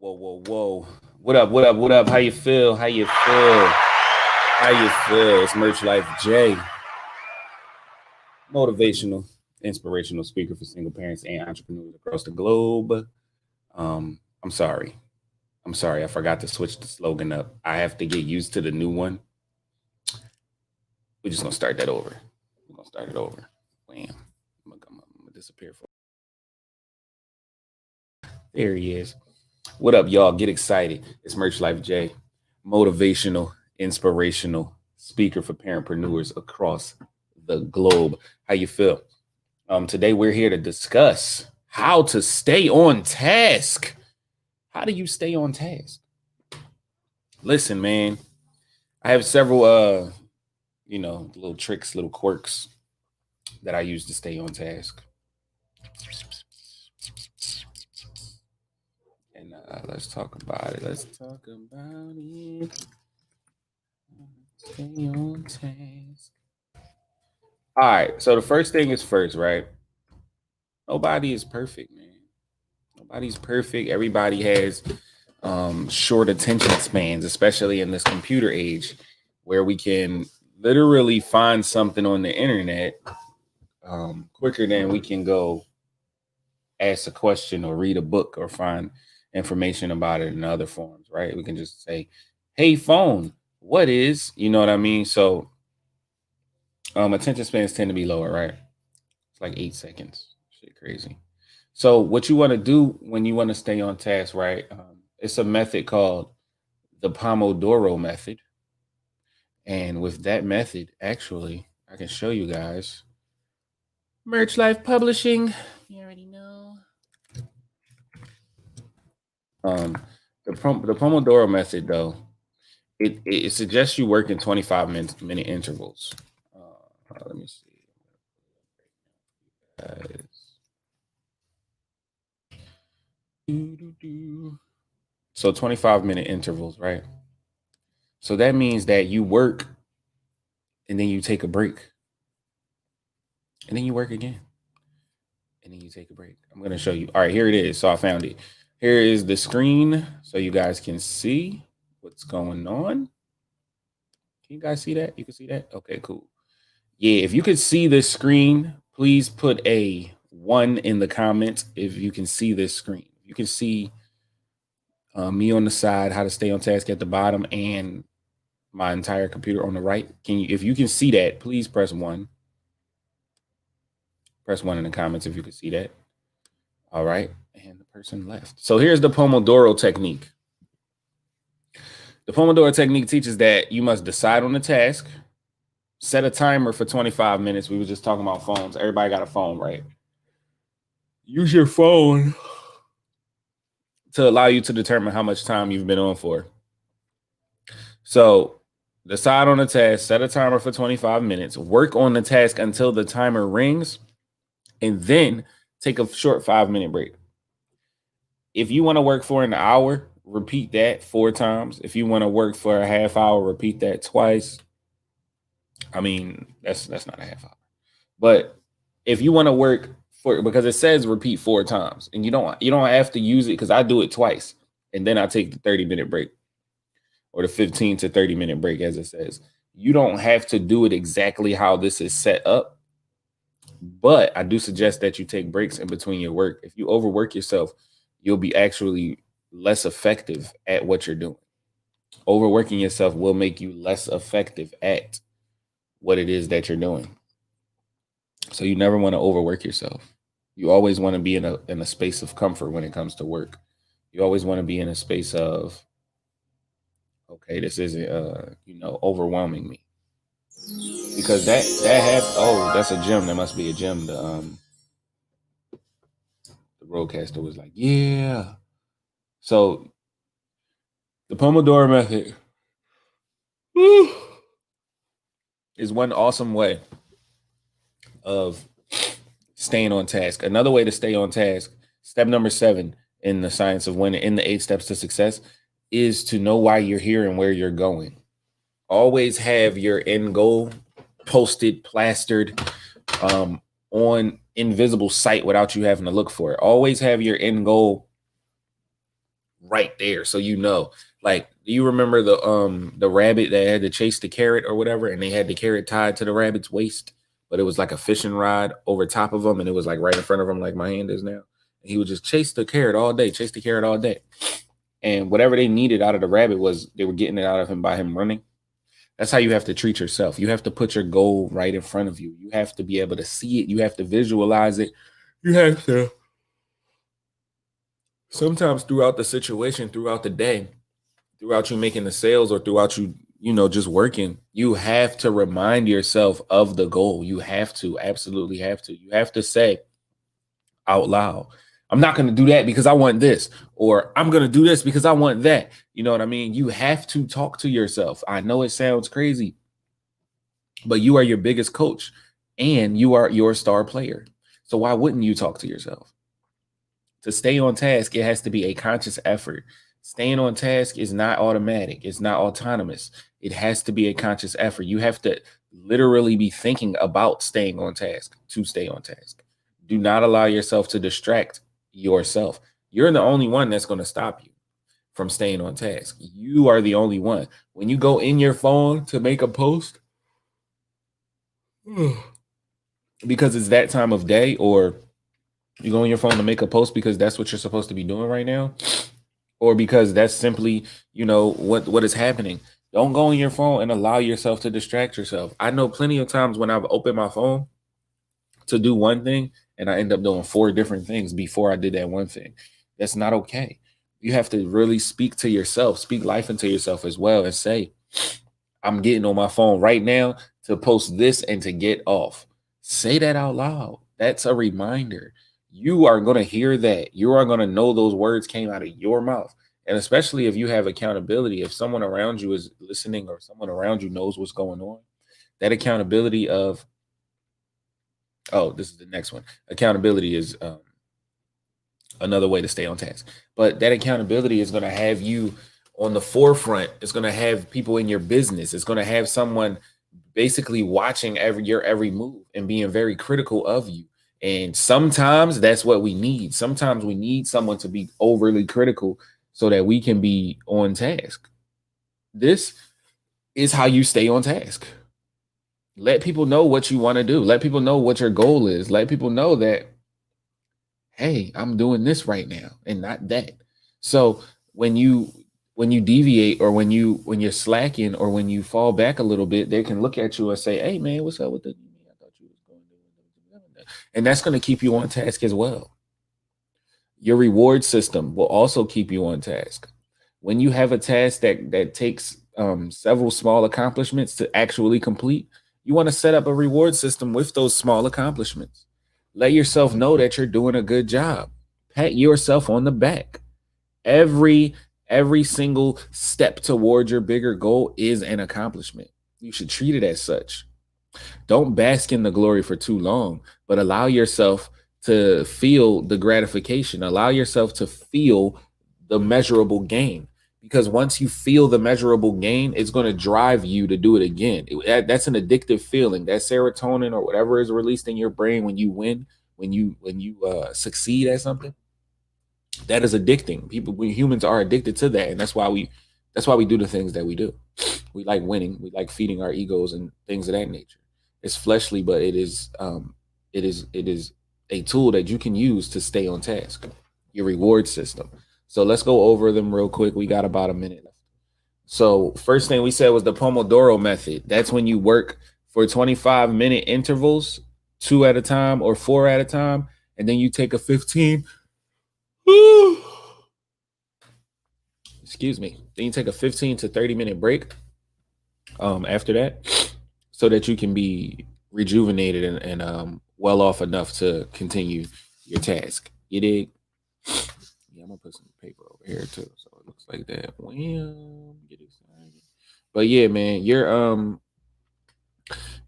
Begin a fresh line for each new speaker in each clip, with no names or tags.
Whoa, whoa, whoa. What up, what up, what up? How you feel? How you feel? How you feel? It's Merch Life J, motivational, inspirational speaker for single parents and entrepreneurs across the globe. I'm sorry. I'm sorry. I forgot to switch the slogan up. I have to get used to the new one. We're just gonna start that over. We're gonna start it over. Bam. I'm gonna disappear for. There he is. What up, y'all? Get excited. It's Merch Life J, motivational, inspirational speaker for parentpreneurs across the globe. How you feel? Today we're here to discuss how to stay on task. How do you stay on task? Listen, man, I have several little tricks, little quirks that I use to stay on task. And let's talk about it. Let's talk about it. Stay on task. All right. So the first thing is first, right? Nobody is perfect, man. Nobody's perfect. Everybody has short attention spans, especially in this computer age, where we can literally find something on the internet quicker than we can go ask a question or read a book or find information about it in other forms, right? We can just say, "Hey, phone, what is?" You know what I mean? So attention spans tend to be lower, right? It's like 8 seconds. Shit, crazy. So what you want to do when you want to stay on task, right? It's a method called the Pomodoro method. And with that method, actually, I can show you guys. Merch Life Publishing. You already know. Um, the Pomodoro method, though, it suggests you work in 25-minute intervals. Let me see. So 25-minute intervals, right? So that means that you work and then you take a break. And then you work again. And then you take a break. I'm going to show you. All right, here it is. So I found it. Here is the screen so you guys can see what's going on. Can you guys see that? You can see that? Okay, cool. Yeah, if you could see this screen, please put a 1 in the comments if you can see this screen. You can see me on the side, how to stay on task at the bottom, and my entire computer on the right. If you can see that, please press 1. Press 1 in the comments if you can see that. All right. And the person left. So here's the Pomodoro technique. The Pomodoro technique teaches that you must decide on the task, set a timer for 25 minutes. We were just talking about phones. Everybody got a phone, right? Use your phone to allow you to determine how much time you've been on for. So decide on the task, set a timer for 25 minutes, work on the task until the timer rings, and then take a short 5-minute break. If you want to work for an hour, repeat that 4 times. If you want to work for a half hour, repeat that twice. I mean, that's not a half hour. But if you want to work for, because it says repeat 4 times, and you don't have to use it, because I do it twice, and then I take the 30-minute break or the 15 to 30-minute break, as it says. You don't have to do it exactly how this is set up. But I do suggest that you take breaks in between your work. If you overwork yourself, you'll be actually less effective at what you're doing. Overworking yourself will make you less effective at what it is that you're doing. So you never want to overwork yourself. You always want to be in a space of comfort when it comes to work. You always want to be in a space of, okay, this isn't overwhelming me. Because that has, oh, that's a gem. That must be a gem. The roadcaster was like, yeah. So the Pomodoro method is one awesome way of staying on task. Another way to stay on task, step number 7 in the science of winning, in the 8 steps to success, is to know why you're here and where you're going. Always have your end goal posted, plastered on invisible sight without you having to look for it. Always have your end goal right there. So you know, like, do you remember the rabbit that had to chase the carrot or whatever, and they had the carrot tied to the rabbit's waist, but it was like a fishing rod over top of him, and it was like right in front of him, like my hand is now. And he would just chase the carrot all day, chase the carrot all day. And whatever they needed out of the rabbit was they were getting it out of him by him running. That's how you have to treat yourself. You have to put your goal right in front of you. You have to be able to see it. You have to visualize it. You have to sometimes throughout the situation, throughout the day, throughout you making the sales or throughout you, just working, you have to remind yourself of the goal. You have to, absolutely have to. You have to say out loud, I'm not going to do that because I want this, or I'm going to do this because I want that. You know what I mean? You have to talk to yourself. I know it sounds crazy, but you are your biggest coach and you are your star player. So why wouldn't you talk to yourself? To stay on task, it has to be a conscious effort. Staying on task is not automatic. It's not autonomous. It has to be a conscious effort. You have to literally be thinking about staying on task to stay on task. Do not allow yourself to distract yourself. You're the only one that's going to stop you from staying on task. You are the only one. When you go in your phone to make a post, because it's that time of day, or you go on your phone to make a post because that's what you're supposed to be doing right now, or because that's simply, what is happening. Don't go on your phone and allow yourself to distract yourself. I know plenty of times when I've opened my phone to do one thing and I end up doing 4 different things before I did that one thing. That's not okay. You have to really speak to yourself, speak life into yourself as well, and say, I'm getting on my phone right now to post this and to get off. Say that out loud. That's a reminder. You are going to hear that. You are going to know those words came out of your mouth. And especially if you have accountability, if someone around you is listening or someone around you knows what's going on, that accountability of, this is the next one. Accountability is another way to stay on task. But that accountability is going to have you on the forefront. It's going to have people in your business. It's going to have someone basically watching your every move and being very critical of you. And sometimes that's what we need. Sometimes we need someone to be overly critical so that we can be on task. This is how you stay on task. Let people know what you want to do. Let people know what your goal is. Let people know that, hey, I'm doing this right now and not that. So when you deviate, or when you're slacking, or when you fall back a little bit, they can look at you and say, hey man, what's up with the, I thought you was going to do. And that's going to keep you on task as well. Your reward system will also keep you on task. When you have a task that takes several small accomplishments to actually complete, you want to set up a reward system with those small accomplishments. Let yourself know that you're doing a good job. Pat yourself on the back. Every single step towards your bigger goal is an accomplishment. You should treat it as such. Don't bask in the glory for too long, but allow yourself to feel the gratification. Allow yourself to feel the measurable gain. Because once you feel the measurable gain, it's going to drive you to do it again. That's an addictive feeling. That serotonin or whatever is released in your brain when you win, when you succeed at something, that is addicting. Humans are addicted to that, and that's why we do the things that we do. We like winning. We like feeding our egos and things of that nature. It's fleshly, but it is a tool that you can use to stay on task. Your reward system. So let's go over them real quick. We got about a minute left. So first thing we said was the Pomodoro method. That's when you work for 25-minute intervals, 2 at a time or 4 at a time, and then you take a 15. Excuse me. Then you take a 15 to 30-minute break after that, so that you can be rejuvenated and well off enough to continue your task. You dig? Yeah, I'm gonna put some paper over here too, so it looks like that. Well, get excited. But yeah, man,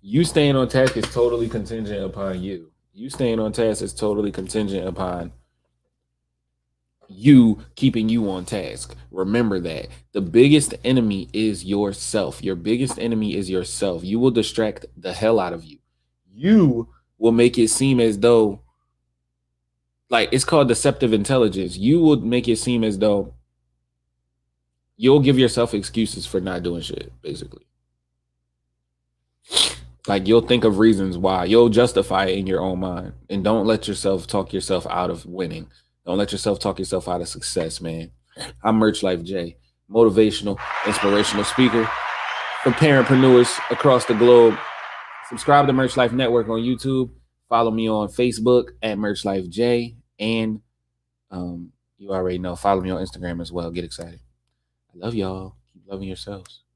you staying on task is totally contingent upon you. You staying on task is totally contingent upon you keeping you on task. Remember that the biggest enemy is yourself. Your biggest enemy is yourself. You will distract the hell out of you. You will make it seem as though, like, it's called deceptive intelligence. You will make it seem as though you'll give yourself excuses for not doing shit, basically. Like, you'll think of reasons why. You'll justify it in your own mind. And don't let yourself talk yourself out of winning. Don't let yourself talk yourself out of success, man. I'm Merch Life J, motivational, inspirational speaker for parentpreneurs across the globe. Subscribe to Merch Life Network on YouTube. Follow me on Facebook at Merch Life J. And you already know, follow me on Instagram as well. Get excited. I love y'all. Keep loving yourselves.